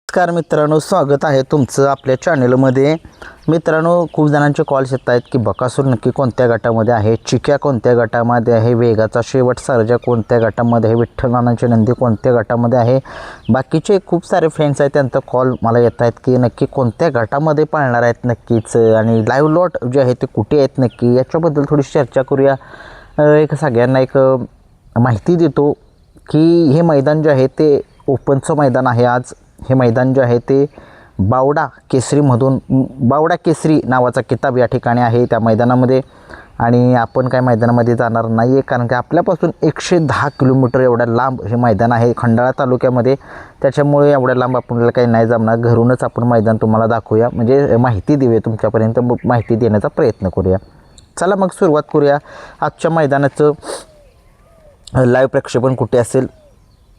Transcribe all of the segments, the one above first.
नमस्कार मित्रांनो, स्वागत आहे तुमचं आपल्या चॅनलमध्ये. मित्रांनो, खूप जणांचे कॉल्स येत आहेत की बकासूर नक्की कोणत्या गटामध्ये आहे, चिक्या कोणत्या गटामध्ये आहे, वेगाचा शेवट सर्जा कोणत्या गटामध्ये आहे, विठ्ठलनानांची नंदी कोणत्या गटामध्ये आहे. बाकीचे खूप सारे फ्रेंड्स आहेत, त्यांचा कॉल मला येत आहेत की नक्की कोणत्या गटामध्ये पाळणार आहेत नक्कीच, आणि लाईव्ह लॉट जे आहे ते कुठे आहेत नक्की, याच्याबद्दल थोडी चर्चा करूया. एक सगळ्यांना एक माहिती देतो की हे मैदान जे आहे ते ओपनचं मैदान आहे. आज हे मैदान जे आहे ते बावडा केसरीमधून, बावडा केसरी नावाचा किताब या ठिकाणी आहे त्या मैदानामध्ये. आणि आपण काय मैदानामध्ये जाणार नाही आहे, कारण की आपल्यापासून 110 किलोमीटर एवढ्या लांब हे मैदान आहे खंडाळा तालुक्यामध्ये. त्याच्यामुळे एवढ्या लांब आपल्याला काही नाही जमणार. घरूनच आपण मैदान तुम्हाला दाखवूया, म्हणजे माहिती देऊया तुमच्यापर्यंत, माहिती देण्याचा प्रयत्न करूया. चला मग सुरुवात करूया. आजच्या मैदानाचं लाईव्ह प्रक्षेपण कुठे असेल,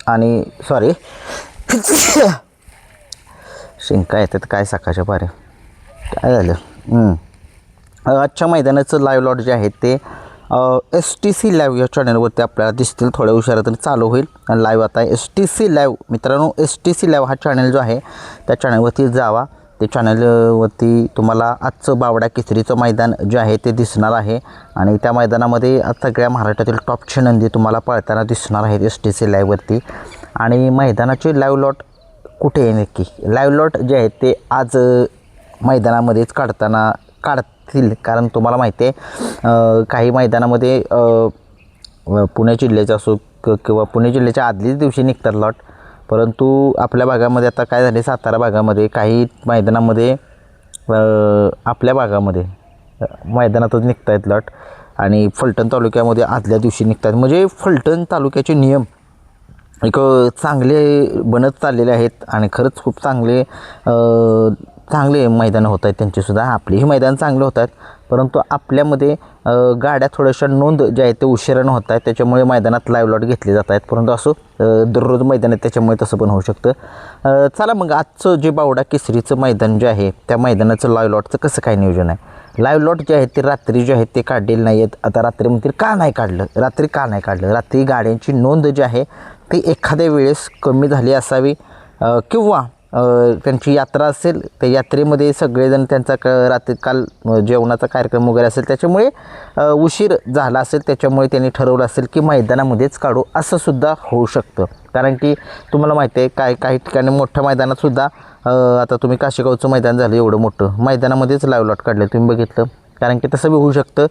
आणि सॉरी शिंका येतात काय सकाळच्या पारे, काय झालं. आजच्या मैदानाचं लाईव्ह लॉट जे आहे ते STC लाईव्ह या चॅनलवरती आपल्याला दिसतील. थोड्या उशिरातून चालू होईल आणि लाईव्ह आता STC लाईव्ह. मित्रांनो, STC लाईव्ह हा चॅनल जो आहे त्या चॅनलवरती जावा. ते चॅनलवरती तुम्हाला आजचं बावडा केसरीचं मैदान जे आहे ते दिसणार आहे, आणि त्या मैदानामध्ये सगळ्या महाराष्ट्रातील टॉपची नंदी तुम्हाला पळताना दिसणार आहेत STC लाईव्हवरती. आणि मैदानाचे लाईव्ह लॉट कुठे आहे नक्की, लाईव्ह लॉट जे आहेत ते आज मैदानामध्येच काढतील, कारण तुम्हाला माहिती आहे काही मैदानामध्ये पुणे जिल्ह्याचं असो किंवा पुणे जिल्ह्याच्या आदल्याच दिवशी निघतात लॉट, परंतु आपल्या भागामध्ये आता काय झाले, सातारा भागामध्ये काही मैदानामध्ये आपल्या भागामध्ये मैदानातच निघत आहेत लॉट, आणि फलटण तालुक्यामध्ये आदल्या दिवशी निघतात. म्हणजे फलटण तालुक्याचे नियम एक चांगले बनत चाललेले आहेत, आणि खरंच खूप चांगले मैदानं होत आहेत त्यांचेसुद्धा. आपलीही मैदान चांगले होत आहेत, परंतु आपल्यामध्ये गाड्या थोड्याशा नोंद जे आहे ते उशिरानं होत आहेत, त्याच्यामुळे मैदानात लाईव्ह लॉट घेतले जात आहेत. परंतु असो, दररोज मैदान आहे त्याच्यामुळे तसं पण होऊ शकतं. चला मग आजचं जे बावडा केसरीचं मैदान जे आहे त्या मैदानाचं लाईव्ह लॉटचं कसं काय नियोजन आहे. लाईव्ह लॉट जे आहेत ते रात्री जे आहेत ते काढलेले नाही आहेत. आता रात्री म्हणतील का नाही काढलं, रात्री गाड्यांची नोंद जी आहे ती एखाद्या वेळेस कमी झाली असावी, किंवा त्यांची यात्रा असेल, त्या यात्रेमध्ये सगळेजण त्यांचा रात्री काल जेवणाचा कार्यक्रम वगैरे असेल, त्याच्यामुळे उशीर झाला असेल, त्याच्यामुळे त्यांनी ठरवलं असेल की मैदानामध्येच काढू, असं सुद्धा होऊ शकतं. कारण की तुम्हाला माहिती आहे काही ठिकाणी मोठ्या मैदानातसुद्धा, आता तुम्ही काशीगावचं मैदान झालं एवढं मोठं, मैदानामध्येच लाईव्ह लॉट काढले तुम्ही बघितलं, कारण की तसं बी होऊ शकतं.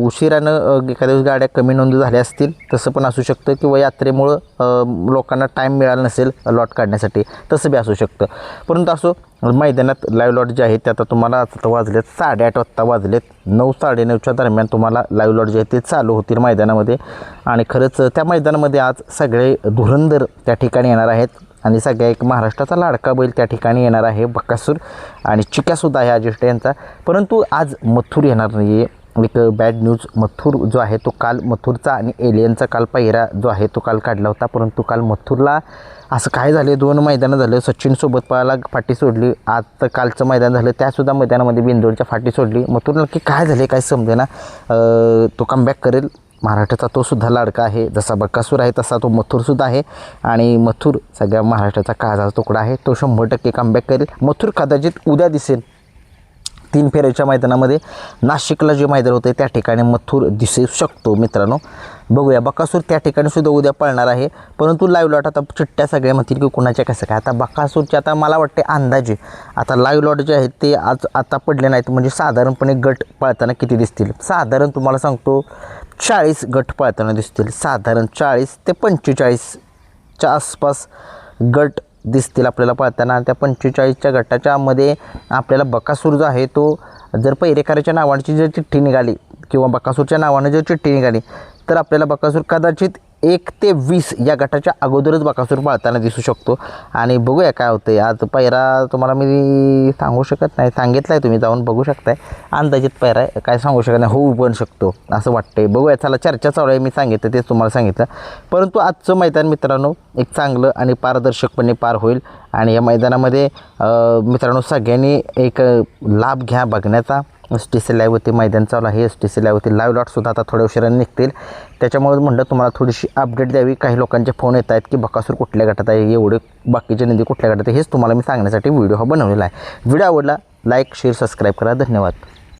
उशिरानं एखाद्या गाड्या कमी नोंद झाल्या असतील तसं पण असू शकतं, किंवा यात्रेमुळं लोकांना टाईम मिळाला नसेल लॉट काढण्यासाठी, तसं बी असू शकतं. परंतु असो, मैदानात लाईव्ह लॉट जे आहेत ते आता तुम्हाला आता वाजलेत 8:30 वाजता वाजलेत, 9-9:30च्या दरम्यान तुम्हाला लाईव्ह लॉट जे आहेत ते चालू होतील मैदानामध्ये. आणि खरंच त्या मैदानामध्ये आज सगळे धुरंधर त्या ठिकाणी येणार आहेत, आणि सगळ्या एक महाराष्ट्राचा लाडका बैल त्या ठिकाणी येणार आहे बकासूर, आणि चिक्यासुद्धा आहे अजिष्ट यांचा. परंतु आज मथुर येणार नाही आहे. एक बॅड न्यूज, मथुर जो आहे तो काल, मथुरचा आणि एलियनचा काल पहिरा जो आहे तो काल काढला होता, परंतु काल मथुरला असं काय झाले, 2 मैदानं झालं, सचिनसोबत पळाला फाटी सोडली, आज तर कालचं मैदान झालं त्यासुद्धा मैदानामध्ये बिंदोडच्या फाटी सोडली. मथुर नक्की काय झाले काय समजेना. तो कमबॅक करेल, महाराष्ट्राचा तो सुद्धा लाडका आहे, जसा बकासूर आहे तसा तो मथुरसुद्धा आहे, आणि मथुर सगळ्या महाराष्ट्राचा काळजाचा तुकडा आहे, तो 100% कमबॅक करेल. मथुर कदाचित उद्या दिसेल 3 फेऱ्याच्या मैदानामध्ये. नाशिकला जे मैदान होते त्या ठिकाणी मथुर दिसू शकतो. मित्रांनो, बघूया, बकासूर त्या ठिकाणी सुद्धा उद्या पळणार आहे. परंतु लाईव्ह लॉट आता चिट्ट्या सगळ्या म्हणतील की कुणाच्या कसं काय. आता बकासूरचे आता मला वाटते अंदाजे आता लाईव्ह लॉट जे आहेत ते आता पडले नाहीत, म्हणजे साधारणपणे गट पळताना किती दिसतील, साधारण तुम्हाला सांगतो 40 गट पळताना दिसतील, साधारण 40 ते 45च्या आसपास गट दिसतील आपल्याला पळताना. आणि त्या 45च्या गटाच्या मध्ये आपल्याला बकासूर जो आहे तो, जर पहिरेकराच्या नावाची जर चिठ्ठी निघाली किंवा बकासूरच्या नावानं जर चिठ्ठी निघाली, तर आपल्याला बकासूर कदाचित 1 ते 20 या गटाच्या अगोदरच बकासूर पळताना दिसू शकतो. आणि बघूया काय होतं आहे. आज पहिरा तुम्हाला मी सांगू शकत नाही, सांगितलं आहे, तुम्ही जाऊन बघू शकताय, अंदाजित पहिरा आहे, काय सांगू शकत नाही, होऊ पण शकतो असं वाटतं आहे. बघूया, चला, चर्चा चालू आहे, मी सांगितलं तेच तुम्हाला सांगितलं. परंतु आजचं मैदान मित्रांनो एक चांगलं आणि पारदर्शकपणे पार होईल, आणि या मैदानामध्ये मित्रांनो सगळ्यांनी एक लाभ घ्या बघण्याचा. STC लाईव्हवरती मैदान चालू आहे. STC लाईव्हवरती लाईव्ह लॉटसुद्धा आता थोड्या उशिराने निघतील. त्याच्यामुळे म्हणलं तुम्हाला थोडीशी अपडेट द्यावी. काही लोकांचे फोन येत आहेत की बकासूर कुठल्या गटात आहे, एवढे बाकीचे नंदी कुठल्या गटात आहे, हेच तुम्हाला मी सांगण्यासाठी व्हिडिओ हा बनवलेला आहे. व्हिडिओ आवडला लाईक शेअर सबस्क्राईब करा. धन्यवाद.